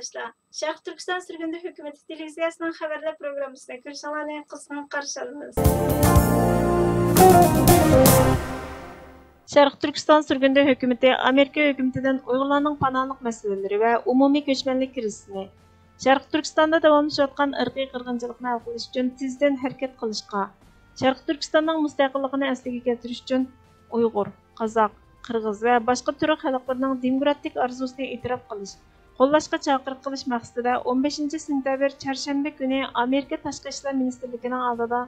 qarindoshlar. Sharq Turkiston Surgunda hukumati televiziyasining xabarlar programmasida ko'rishingizni qizg'in qarshi olamiz. Sharq Turkiston Surgunda hukumati Amerika hukumatidan Uyg'urlarning panohlik masalalari va umumiy ko'chmanlik krizisini, Sharq Turkistonda davomlashayotgan irqiy qirg'inchilikni hal qilish uchun tezdan harakat qilishga, Sharq Turkistonning mustaqilligini asliga keltirish uchun Uyg'ur, Qozoq, Qirg'iz va boshqa turk xalqlarining demokratik arzusini e'tirof qilish, qo'llashga chaqiriq qilish maqsadida 15 sentabr chorshanba kuni Amerika Tashqi ishlar ministrligining oldida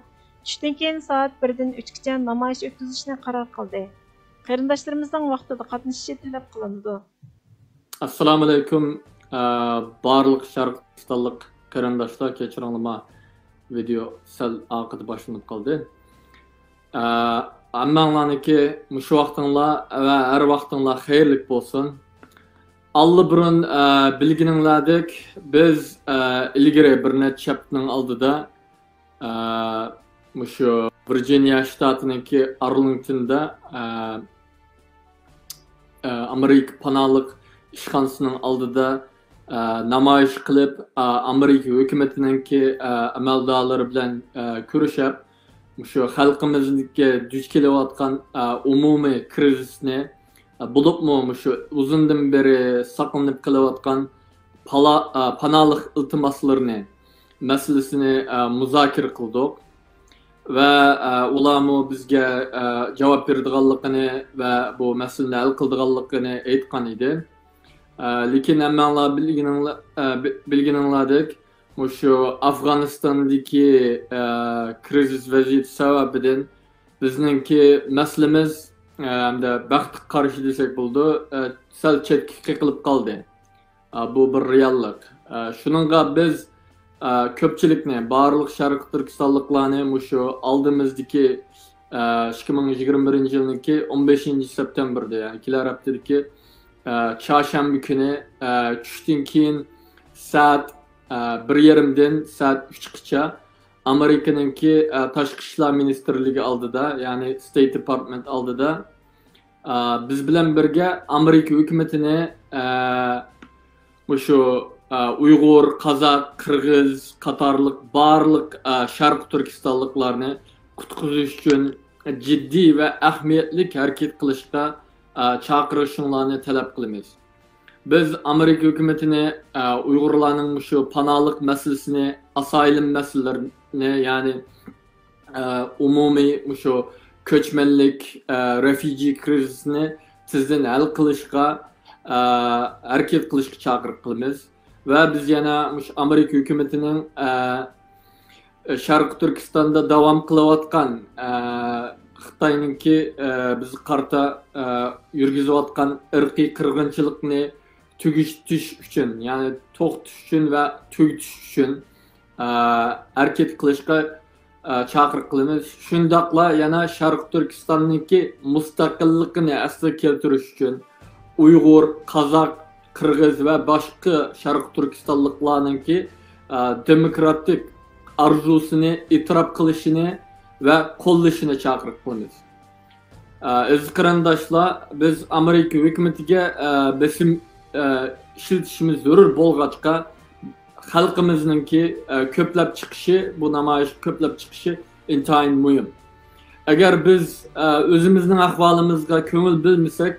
tushdan keyin soat 1 dan 3 gacha namoyish o'tkazishni qaror qildi. Qarindoshlarimizning vaqtida qatnashishi talab qilindi. Assalomu alaykum. Barliq Sharq Turkistonlik qarindoshlar, kechiringlar, video sal oqida boshlanib qoldi. Hammanglarniki shu vaqtinglar va har vaqtinglar xayrlik bo'lsin. Burun bilgininglardek biz ilgari bir necha haftaning oldida shu Virginia shtatiniki Arlingtonda Amerika panohlik ishxonasining oldida namoyish qilib Amerika hukumatiningki amaldorlari bilan ko'rishib shu xalqimizga duch kelayotgan umumiy krizisni bo'libmi shu uzundan beri saqlanib kelayotgan panohlik iltimoslarini masalasini muzokara qildik va ularni bizga javob beradiganligini va bu masalani hal qiladiganligini aytgan edi. Lekin hammanglar bilganinglardek shu Afg'onistondagi krizis vaziyati sababidan bizningki masalamiz hamda baxtga qarshi desak bo'ldi, sal chetga qiqilib qoldi. Bu bir reallik. Shuningga biz ko'pchilikni, barliq Sharq Turkistonliklarni shu oldimizdagi 2021-yilniki 15-septembrda, ya'ni kelar haftadagi chorshanba kuni tushdan keyin soat 1:30 dan soat 3 gacha Amerikaningki Tashqi ishlar ministrligi oldida, ya'ni State Department oldida biz bilan birga Amerika hukumatini shu Uyg'ur, Qozoq, Qirg'iz qatorliq barliq Sharq Turkistonliklarni qutqizish uchun jiddiy va ahamiyatli harakat qilishga chaqirishinglarni talab qilamiz. Biz Amerika hukumatini Uyg'urlarning shu panohlik masalasini, asylum masalalarini, ya'ni umumiy shu ko'chmanlik, refugee krizisini tezdan hal qilishga harakat qilishga chaqiriq qilamiz. Va biz yana Amerika hukumatining Sharq Turkistonda davom qilayotgan Xitoyninki biz qarta yurgizayotgan irqiy qirg'inchilikni tugatish uchun, ya'ni to'xtatish uchun va tugatish uchun harakat qilishga chaqiriq qilamiz. Shundaqla yana Sharq Turkistonniki mustaqilligini asliga keltirish uchun Uyg'ur, Qozoq, Qirg'iz va boshqa Sharq Turkistonliklarningki demokratik arzusini e'tirof qilishini va qo'llashini chaqiriq qilamiz. Aziz qarindoshlar, biz Amerika hukumatiga besim ishlatishimiz zarur bo'lg'achqa xalqimizningki ko'plab chiqishi, bu namoyish ko'plab chiqishi intayin muhim. Agar biz o'zimizning ahvolimizga ko'ngil bilmasak,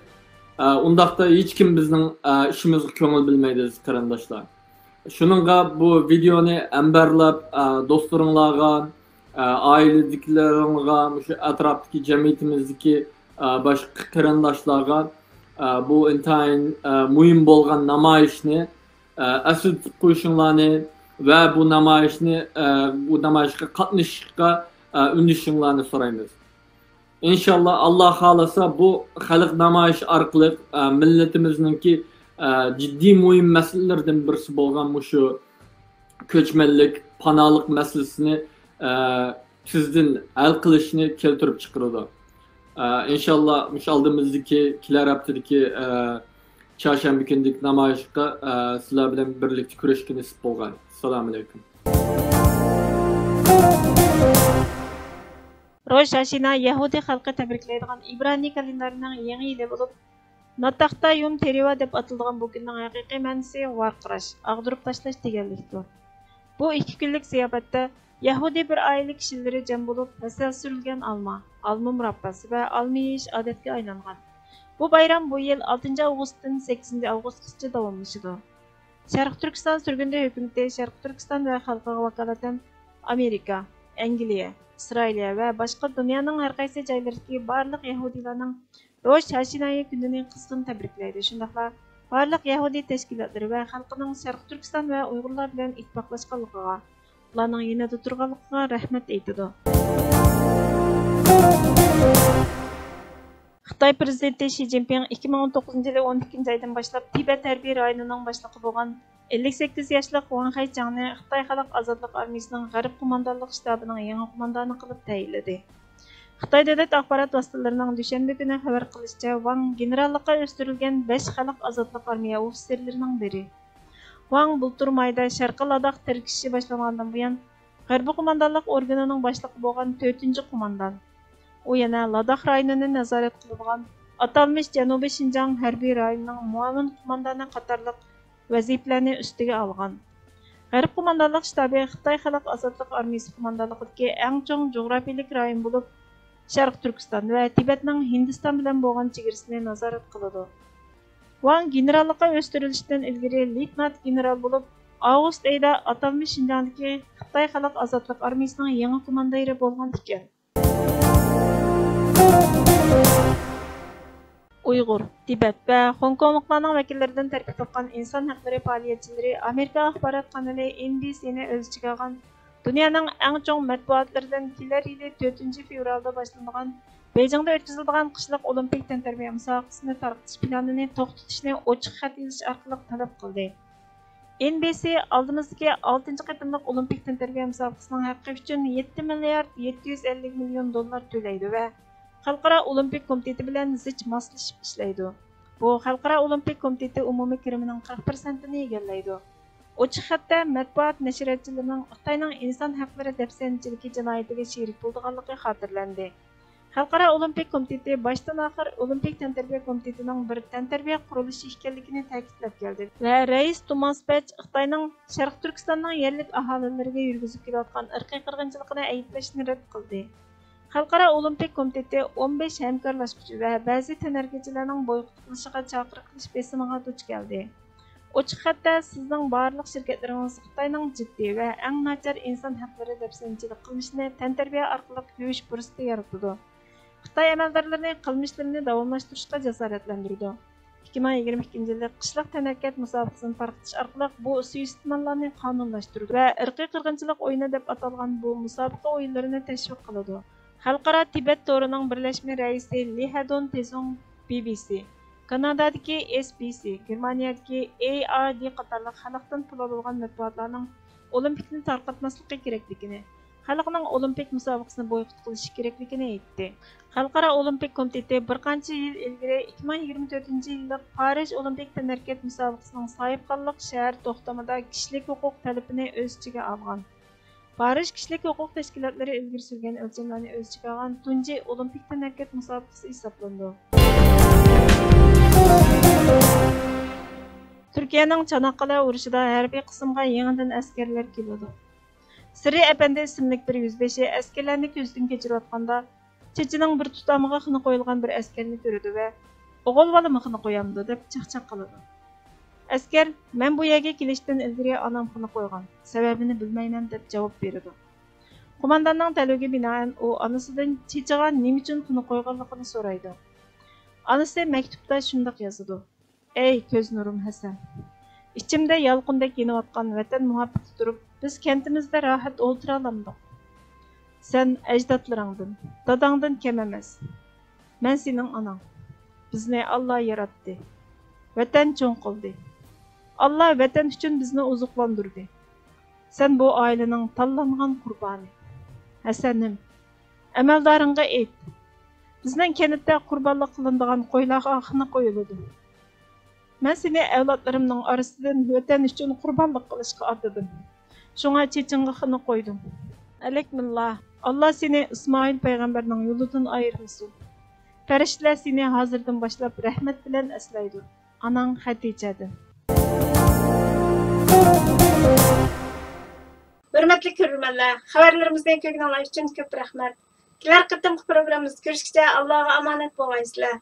undaqda hech kim bizning ishimizga ko'ngil bilmaydi aziz qarindoshlar. Shuningga bu videoni ambarlab do'stlaringlarga, oiladagilaringga, shu atrofdagi jamiyatimizdagi boshqa qarindoshlarga bu intayin muhim bo'lgan namoyishni asl qo'yishinglarni va bu namoyishga qatnashishga undashinglarni so'raymiz. İnşallah Allah xolasa bu xalq namoyish orqali millatimizningki jiddiy muhim masalalardan birisi bo'lgan shu ko'chmanlik, panohlik masalasini tezdan hal qilishni keltirib chiqaradi. İnşallah oldimizdagi kelar haftadagi chorshanba kunlik namoyishga sizlar bilan birlikda kurashga nasib bo'lgan. Assalomu alaykum. Rosh Hashina Yahudi xalqi tabriklaydigan İbrani kalendarining yangi yili bo'lib, Nataqta yum teriva deb atilgan bu günning haqiqiy ma'nosi varqirash, ag'dirib tashlash deganlikdir. Bu 2 kunlik ziyofatda Yahudi bir oila kishilari jam bo'lib, hasal surilgan alma murabbasi va alma yeyish odatga aylangan. Bu bayram bu yil 6 avgustdan 8 avgustgacha davomlashadi. Sharq Turkiston surgundi hukumati Sharq Turkiston va xalqiga vakolatan Amerika, Angliya, Isroiliya va boshqa dunyoning har qaysi joylaridagi barliq Yahudilarning Rosh Hashinayi kunini qizg'in tabriklaydi. Shundaqla barliq Yahudi tashkilotlari va xalqining Sharq Turkiston va Uyg'urlar bilan ittifoqlashganligiga, ularning yanada turganligiga rahmat aytadi. Xitoy prezidenti Xi Jinping 2019 yili 12 aydan boshlab Tibet harbiy rayonining boshlig'i bo'lgan 58 yoshli Wang Haichangni Xitoy Xalq Ozodlik armiyasining G'arb qo'mondonlik shtabining yangi qo'mondoni qilib tayinladi. Xitoy davlat axborot vositalarining dushanba kuni xabar qilishicha, Wang generallikqa o'stirilgan 5 Xalq Ozodlik armiya ofitserlarining biri. Wang bultur mayda Sharqi Ladakh tirkishi boshlangandan buyon G'arb qo'mondonlik organining boshlig'i bo'lgan 4-qo'mondon. U yana Ladakh rayonini nazorat qiladigan atalmish Janubiy Shinjang harbiy rayonining muavin qo'mondoni qatorliq vazifalarni ustiga olgan. G'arb qo'mondonlik shtabi Xitoy Xalq Ozodlik armiyasi qo'mondonligidagi eng chong jo'grafiyalik rayon bo'lib, Sharq Turkiston va Tibetning Hindiston bilan bo'lgan chegarasini nazorat qiladi. Wang generallikqa o'stirilishidan ilgari leytenant general bo'lib, avgust oyida atalmish Shinjongdagi Xitoy Xalq Ozodlik armiyasining yangi komandiri bo'lgan ekan. Uyg'ur, Tibet va Hong Kongliklarning vakillaridan tarkib topgan inson haqlari faoliyatchilari Amerika axborot kanali NBC'ni o'z ichiga olgan dunyoning eng chong matbuotlaridan kelar yili 4 fevralda boshlangan Beijingda o'tkaziladigan qishliq olimpik tantarbiya musobaqasini tarqatish planini to'xtatishni ochiq xat yozish orqali talab qildi. NBC oldimizdagi 6 qatimliq olimpik tantarbiya musobaqasining haqqi uchun 7 milliard 750 million dollar to'laydi va Xalqaro Olimpik komiteti bilan zich moslashib ishlaydi. Bu Xalqaro Olimpik komiteti umumiy kirimining 40%ni egallaydi. Ochiq xatda matbuot nashriyotchilarining Xitoyning inson haqlari dafsanchiligi jinoyatiga sherik bo'lganligi xotirlandi. Xalqaro Olimpik komiteti boshdan oxir Olimpik tantarbiya komitetining bir tantarbiya qurilishi ekanligini ta'kidlab keldi va rais Thomas Bach Xitoyning Sharq Turkistonning yerlik aholilariga yurgizib kelayotgan irqiy qirg'inchilikni ayblashni rad qildi. Xalqaro Olimpik komiteti 15 hamkorlashuvchi va ba'zi tanargachilarning boykot qilishiga chaqiriq qilish besimiga duch keldi. Ochiq xatda sizning barliq shirkatlaringiz Xitoyning jiddiy va eng nachar inson haqlari dafsanchilik qilmishini tantarbiya orqali yuvish fursati yaratadi. Xitoy amaldorlarini qilmishlarini davomlashtirishga jasoratlantirdi. 2022 yilda qishliq tanarkat musobaqasini tarqatish orqali bu suiiste'mollarni qonunlashtirdi va irqiy qirg'inchilik o'yini deb atalgan bu musobaqa o'yinlarini tashviq qiladi. Xalqaro Tibet to'rining birlashma raisi Li Hadon Tezong BBC, Kanadadagi SBC, Germaniyadagi ARD qatorliq xalqdan pul olgan matbuotlarning olimpikni tarqatmasligi kerakligini, xalqning olimpik musobaqasini boykot qilishi kerakligini aytdi. Xalqaro Olimpik komiteti bir qancha yil ilgari 2024-yillik Parij Olimpik tanarkat musobaqasining sohibxonlik shahar to'xtamida kishilik huquq talabini o'z ichiga olgan. Parij kishilik huquq tashkilotlari ilgari surgan o'lchamlarni o'z ichiga olgan tunji olimpik tanarkat musobaqasi hisoblandi. Turkiyaning Çanakkale urushida harbiy qismga yangidan askarlar keladi. Siri Efendi ismli bir yüzbaşı askarlarni ko'zdan kechirayotganda chechining bir tutamiga xina qo'yilgan bir askarni ko'rdi va o'g'il bola xina qo'yamdi deb chaqchaq qiladi. Askar, men bu yerga kelishdan ilgari onam xina qo'ygan, sababini bilmayman deb javob berdi. Qo'mondonning talabiga binoan u onasidan chechiga nima uchun xina qo'yganligini so'raydi. Onasi maktubda shunday yozadi: Ey ko'z nurim Hasan, ichimda yolqindek yenayotgan vatan muhabbati turib, biz kentimizda rohat o'tira olmadik. Sen ajdodlaringdan, dadangdan kam emas. Men sening onang. Bizni Alloh yaratdi. Vatan cho'ng qildi. Allah vatan uchun bizni ozuqlandirdi. Sen bu oilaning tanlangan qurboni. Hasanim, amaldoringga ayt. Bizning kenitda qurbonlik qilinadigan qo'ylarga xina qo'yiladi. Men seni avlodlarimning orasidan vatan uchun qurbonlik qilishga otadim. Shunga chechinga xina qo'ydim. Alekmillah. Allah seni İsmail payg'ambarning yo'lidan ayirmasin. Farishtalar seni hozirdan boshlab rahmat bilan eslaydi. Anang Xadichadan. Hürmetli görürmenler, haberlerimizden kökünanlar için köp rahmet. Kiler kıttım programımız görüşükçe Allah'a emanet bolayızlar.